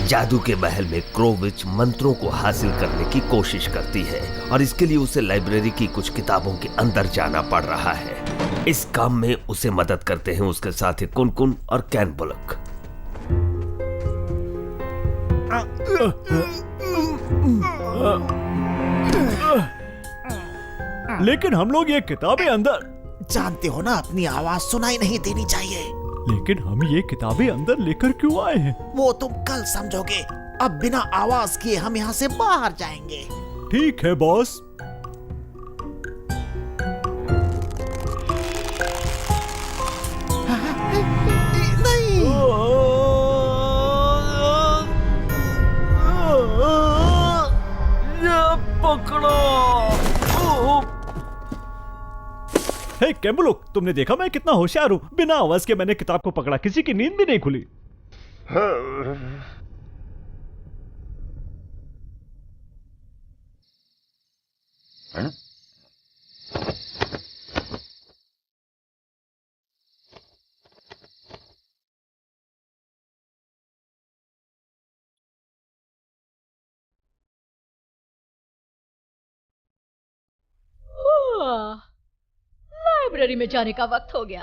जादू के महल में क्रोविच मंत्रों को हासिल करने की कोशिश करती है और इसके लिए उसे लाइब्रेरी की कुछ किताबों के अंदर जाना पड़ रहा है। इस काम में उसे मदद करते हैं उसके साथी कुन-कुन और कैन बुलक। लेकिन हम लोग ये किताबें अंदर, जानते हो ना, अपनी आवाज सुनाई नहीं देनी चाहिए। लेकिन हम ये किताबें अंदर लेकर क्यों आए हैं? वो तुम कल समझोगे। अब बिना आवाज किए हम यहाँ से बाहर जाएंगे। ठीक है बॉस। नहीं। ये पकड़ो। हे कैम्बुलुक, तुमने देखा मैं कितना होशियार हूँ। बिना आवाज के मैंने किताब को पकड़ा, किसी की नींद भी नहीं खुली। लाइब्रेरी में जाने का वक्त हो गया।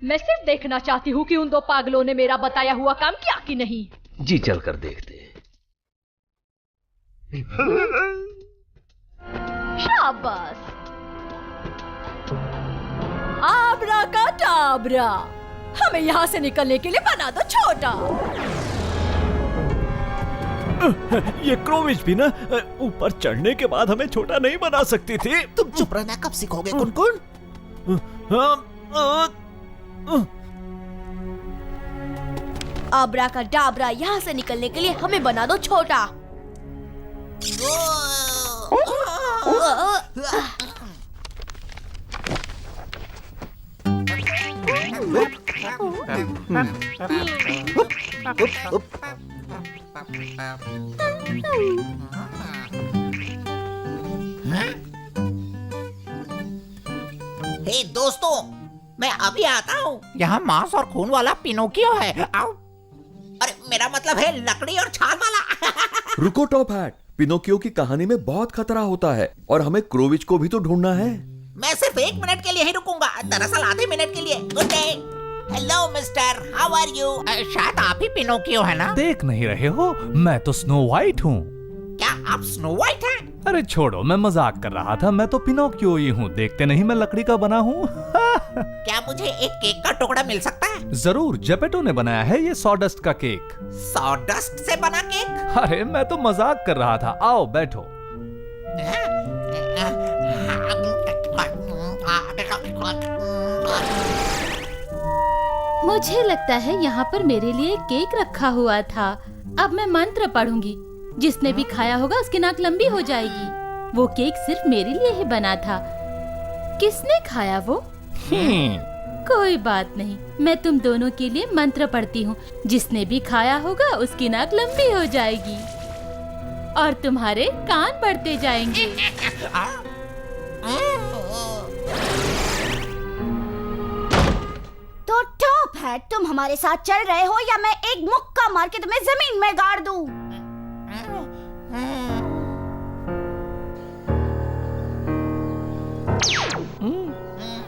मैं सिर्फ देखना चाहती हूँ कि उन दो पागलों ने मेरा बताया हुआ काम किया कि नहीं। जी चलकर देखते हैं। शाबाश। आबरा का टाबरा, हमें यहाँ से निकलने के लिए बना दो छोटा। ये क्रोविच भी ना ऊपर चढ़ने के बाद हमें छोटा नहीं बना सकती थी। तुम चुप रहना कब सीखोगे कुन-कुन? आबरा का डाबरा, यहाँ से निकलने के लिए हमें बना दो छोटा। हे दोस्तों, मैं अभी आता हूँ। यहाँ मांस और खून वाला पिनोकियो है। आओ। अरे मेरा मतलब है लकड़ी और छाल वाला। रुको टॉप हैट, पिनोकियो की कहानी में बहुत खतरा होता है और हमें क्रोविच को भी तो ढूंढना है। मैं सिर्फ 1 मिनट के लिए ही रुकूंगा, दरअसल आधे मिनट के लिए। Good day. Hello mister, how are you? शायद आप ही पिनोकियो है ना? देख नहीं रहे हो, मैं तो स्नो वाइट हूँ। क्या आप स्नो वाइट हैं? अरे छोड़ो, मैं मजाक कर रहा था। मैं तो पिनोकियो ही हूँ, देखते नहीं मैं लकड़ी का बना हूँ। क्या मुझे एक केक का टुकड़ा मिल सकता है? जरूर, जेपेटो ने बनाया है ये सॉडस्ट का केक। सॉडस्ट से बना केक? अरे मैं तो मजाक कर रहा था। आओ बैठो। मुझे लगता है यहाँ पर मेरे लिए केक रखा हुआ था। अब मैं मंत्र पढ़ूंगी, जिसने भी खाया होगा उसकी नाक लंबी हो जाएगी। वो केक सिर्फ मेरे लिए ही बना था। किसने खाया वो? कोई बात नहीं, मैं तुम दोनों के लिए मंत्र पढ़ती हूँ। जिसने भी खाया होगा उसकी नाक लंबी हो जाएगी और तुम्हारे कान बढ़ते जाएंगे। तो टॉप हैट, तुम हमारे साथ चल रहे हो या मैं एक मुक्का मार के तुम्हें जमीन में गाड़ दूं?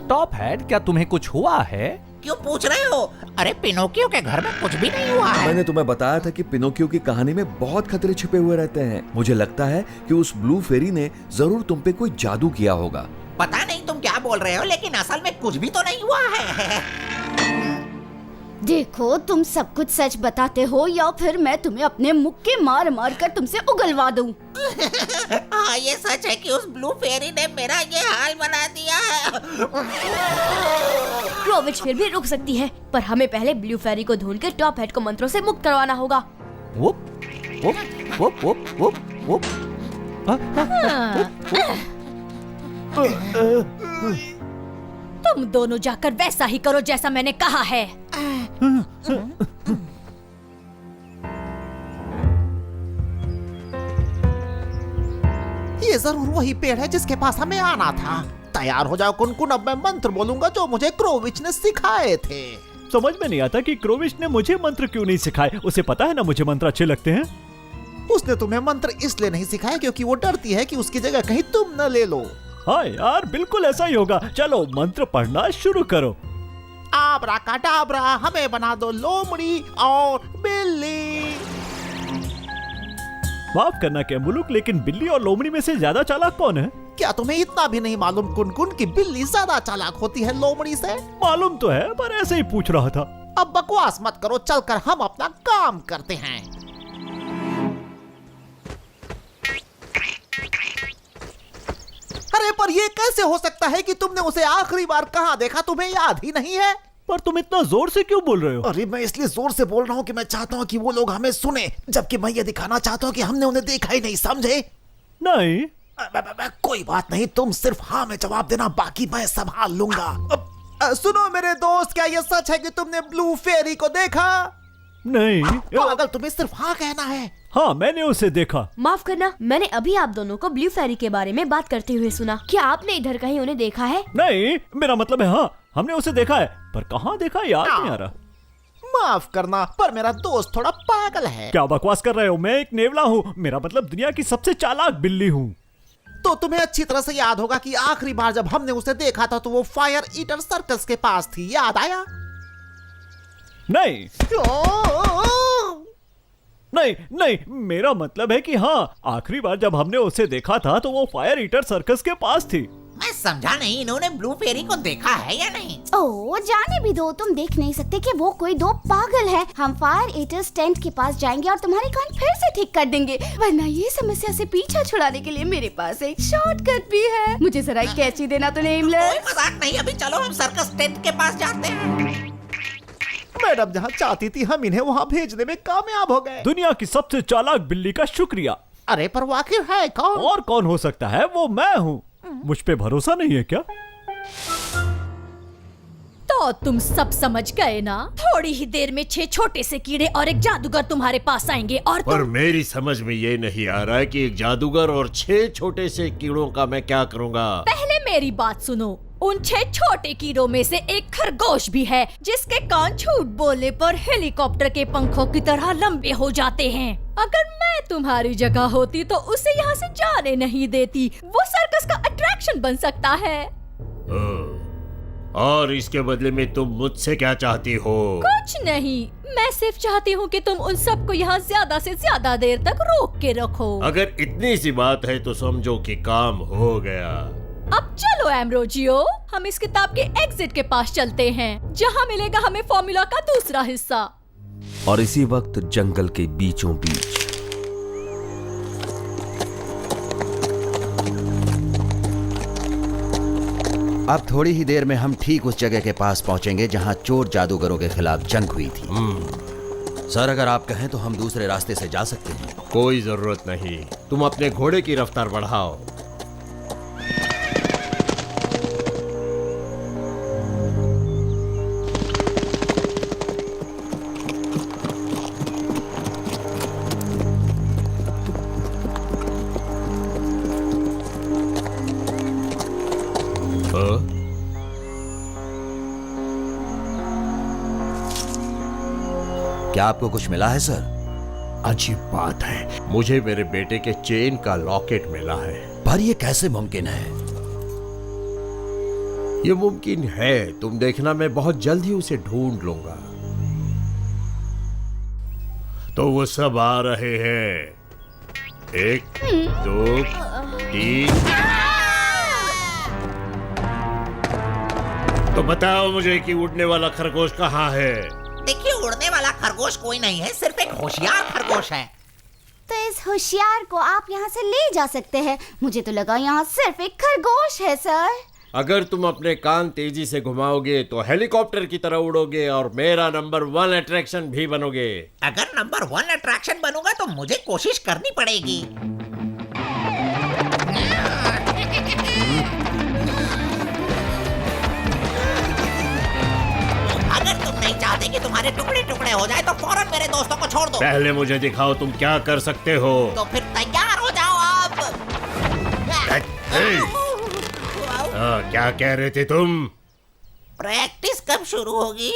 टॉप हैट, क्या तुम्हें कुछ हुआ है? क्यों पूछ रहे हो? अरे पिनोकियो के घर में कुछ भी नहीं हुआ है। मैंने तुम्हें बताया था कि पिनोकियो की कहानी में बहुत खतरे छिपे हुए रहते हैं। मुझे लगता है कि उस ब्लू फेरी ने जरूर तुम पे कोई जादू किया होगा। पता नहीं तुम क्या बोल रहे हो, लेकिन असल में कुछ भी तो नहीं हुआ है। देखो, तुम सब कुछ सच बताते हो या फिर मैं तुम्हें अपने मुक्के मार मार कर तुमसे उगलवा दूं। हाँ, ये सच है कि उस ब्लू फेरी ने मेरा ये हाल बना दिया है। क्रोविच फिर भी रुक सकती है, पर हमें पहले ब्लू फेरी को ढूंढ कर टॉप हैट को मंत्रों से मुक्त करवाना होगा। वुप वुप वुप वुप वुप वुप। तुम दोनों जाकर वैसा ही करो जैसा मैंने कहा है। ये ये जरूर वही पेड़ है जिसके पास हमें आना था। तैयार हो जाओ कुनकुन, अब मैं मंत्र बोलूंगा जो मुझे क्रोविच ने सिखाए थे। समझ में नहीं आता कि क्रोविच ने मुझे मंत्र क्यों नहीं सिखाए। उसे पता है ना मुझे मंत्र अच्छे लगते हैं। उसने तुम्हें मंत्र इसलिए नहीं सिखाया क्योंकि वो डरती है कि उसकी जगह कहीं तुम न ले लो। हाँ यार, बिल्कुल ऐसा ही होगा। चलो मंत्र पढ़ना शुरू करो। आबरा काडाबरा, हमें बना दो लोमड़ी और बिल्ली। माफ करना कैम्बुलुक, लेकिन बिल्ली और लोमड़ी में से ज्यादा चालाक कौन है? क्या तुम्हें इतना भी नहीं मालूम कुनकुन कि बिल्ली ज्यादा चालाक होती है लोमड़ी से? मालूम तो है, पर ऐसे ही पूछ रहा था। अब बकवास मत करो, चलकर हम अपना काम करते हैं। अरे पर ये कैसे हो सकता है कि तुमने उसे आखिरी बार कहाँ देखा, तुम्हें याद ही नहीं है? पर तुम इतना जोर से क्यों बोल रहे हो? अरे मैं इसलिए जोर से बोल रहा हूँ कि मैं चाहता हूँ कि वो लोग हमें सुने, जबकि मैं ये दिखाना चाहता हूँ कि हमने उन्हें देखा ही नहीं, समझे? नहीं। कोई बात नहीं, तुम सिर्फ हाँ में जवाब देना, बाकी मैं संभाल लूंगा। सुनो मेरे दोस्त, क्या ये सच है कि तुमने ब्लू फेरी को देखा? नहीं। पागल, तुम्हें सिर्फ हाँ कहना है। हाँ, मैंने उसे देखा। माफ करना, मैंने अभी आप दोनों को ब्लू फेरी के बारे में बात करते हुए सुना। क्या आपने इधर कहीं उन्हें देखा है? नहीं, मेरा मतलब है हाँ, हमने उसे देखा है, पर कहाँ देखा याद नहीं आ रहा। माफ करना, पर मेरा दोस्त थोड़ा पागल है। क्या बकवास कर रहे हो? मैं एक नेवला हूँ, मेरा मतलब दुनिया की सबसे चालाक बिल्ली हूँ। तो तुम्हें अच्छी तरह से याद होगा कि आखिरी बार जब हमने उसे देखा था तो वो फायर ईटर सर्कस के पास थी, याद आया? नहीं नहीं नहीं, मेरा मतलब है कि हाँ, आखिरी बार जब हमने उसे देखा था तो वो फायर ईटर सर्कस के पास थी। मैं समझा नहीं, इन्होंने ब्लू फेरी को देखा है या नहीं? ओह, जाने भी दो, तुम देख नहीं सकते कि वो कोई दो पागल है। हम फायर ईटर्स टेंट के पास जाएंगे और तुम्हारे कान फिर से ठीक कर देंगे। वरना ये समस्या से पीछा छुड़ाने के लिए मेरे पास एक शॉर्टकट भी है। मुझे जरा एक कैची देना तो नेमलेस। कोई मजाक नहीं, अभी चलो हम सर्कस टेंट के पास जाते हैं। मैडम जहाँ चाहती थी हम इन्हें वहाँ भेजने में कामयाब हो गए। दुनिया की सबसे चालाक बिल्ली का शुक्रिया। अरे पर आखिर है कौन? और कौन हो सकता है? वो मैं हूँ। मुझ पे भरोसा नहीं है क्या? तो तुम सब समझ गए ना? थोड़ी ही देर में 6 छोटे से कीड़े और एक जादूगर तुम्हारे पास आएंगे और पर मेरी समझ में ये नहीं आ रहा है कि एक जादूगर और 6 छोटे से कीड़ों का मैं क्या करूँगा। पहले मेरी बात सुनो। उन 6 छोटे कीड़ों में से एक खरगोश भी है जिसके कान झूठ बोलने पर हेलीकॉप्टर के पंखों की तरह लंबे हो जाते हैं। अगर मैं तुम्हारी जगह होती तो उसे यहाँ से जाने नहीं देती। वो सर्कस का अट्रैक्शन बन सकता है। और इसके बदले में तुम मुझसे क्या चाहती हो? कुछ नहीं, मैं सिर्फ चाहती हूँ कि तुम उन सबको यहाँ ज्यादा से ज्यादा देर तक रोक के रखो। अगर इतनी सी बात है तो समझो कि काम हो गया। अब चलो एम्ब्रोजियो, हम इस किताब के एग्जिट के पास चलते हैं, जहाँ मिलेगा हमें फॉर्मूला का दूसरा हिस्सा। और इसी वक्त जंगल के बीचों बीच अब थोड़ी ही देर में हम ठीक उस जगह के पास पहुंचेंगे जहां चोर जादूगरों के खिलाफ जंग हुई थी। सर, अगर आप कहें तो हम दूसरे रास्ते से जा सकते हैं। कोई जरूरत नहीं, तुम अपने घोड़े की रफ्तार बढ़ाओ। क्या आपको कुछ मिला है सर? अजीब बात है, मुझे मेरे बेटे के चेन का लॉकेट मिला है। पर ये कैसे मुमकिन है? ये मुमकिन है, तुम देखना, मैं बहुत जल्द ही उसे ढूंढ लूंगा। तो वो सब आ रहे हैं। 1 2 3। तो बताओ मुझे कि उड़ने वाला खरगोश कहाँ है? देखिए, उड़ने वाला खरगोश कोई नहीं है, सिर्फ एक होशियार खरगोश है। तो इस होशियार को आप यहाँ से ले जा सकते हैं। मुझे तो लगा यहाँ सिर्फ एक खरगोश है सर। अगर तुम अपने कान तेजी से घुमाओगे तो हेलीकॉप्टर की तरह उड़ोगे और मेरा नंबर 1 अट्रैक्शन भी बनोगे। अगर नंबर 1 अट्रैक्शन बनूंगा तो मुझे कोशिश करनी पड़ेगी। अगर तुम नहीं चाहते कि तुम्हारे टुकड़े टुकड़े हो जाए तो फौरन मेरे दोस्तों को छोड़ दो। पहले मुझे दिखाओ तुम क्या कर सकते हो। तो फिर तैयार हो जाओ आप। क्या कह रहे थे तुम? प्रैक्टिस कब शुरू होगी?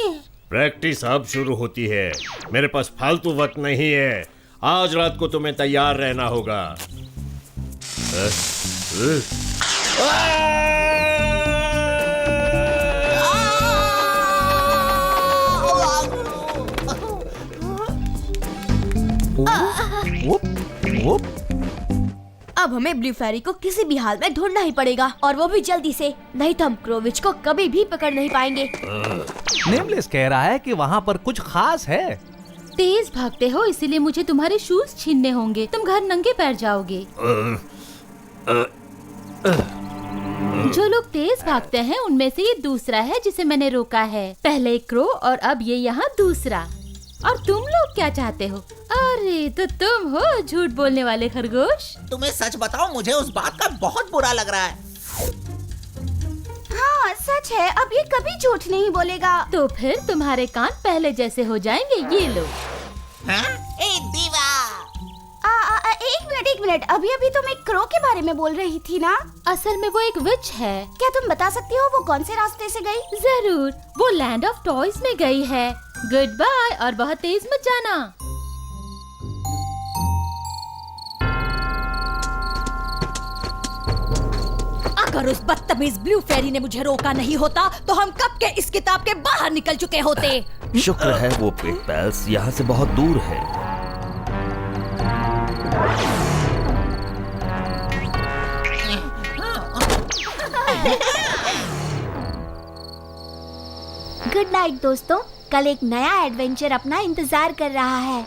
प्रैक्टिस अब शुरू होती है। मेरे पास फालतू वक्त नहीं है। आज रात को तुम्हें तैयार रहना होगा। अब हमें ब्लू फेरी को किसी भी हाल में ढूंढना ही पड़ेगा, और वो भी जल्दी से, नहीं तो हम क्रोविच को कभी भी पकड़ नहीं पाएंगे। नेमलेस कह रहा है कि वहाँ पर कुछ खास है। तेज भागते हो इसीलिए मुझे तुम्हारे शूज छीनने होंगे। तुम घर नंगे पैर जाओगे। जो लोग तेज भागते हैं उनमें से ये दूसरा है जिसे मैंने रोका है। पहले क्रो और अब ये यहाँ दूसरा। और तुम लोग क्या चाहते हो? अरे तो तुम हो झूठ बोलने वाले खरगोश। तुम्हें सच बताओ, मुझे उस बात का बहुत बुरा लग रहा है। हाँ सच है, अब ये कभी झूठ नहीं बोलेगा। तो फिर तुम्हारे कान पहले जैसे हो जाएंगे। ये लो। हाँ? ए दीवा! एक मिनट, अभी तुम एक क्रो के बारे में बोल रही थी ना? असल में वो एक विच है। क्या तुम बता सकती हो वो कौन से रास्ते से गई? जरूर, वो लैंड ऑफ टॉयज में गई है। गुड बाय, और बहुत तेज मत जाना। अगर उस बदतमीज ब्लू फेरी ने मुझे रोका नहीं होता तो हम कब के इस किताब के बाहर निकल चुके होते। शुक्र है वो पिग पैल्स यहाँ से बहुत दूर है। गुड नाइट दोस्तों, कल एक नया एडवेंचर अपना इंतजार कर रहा है।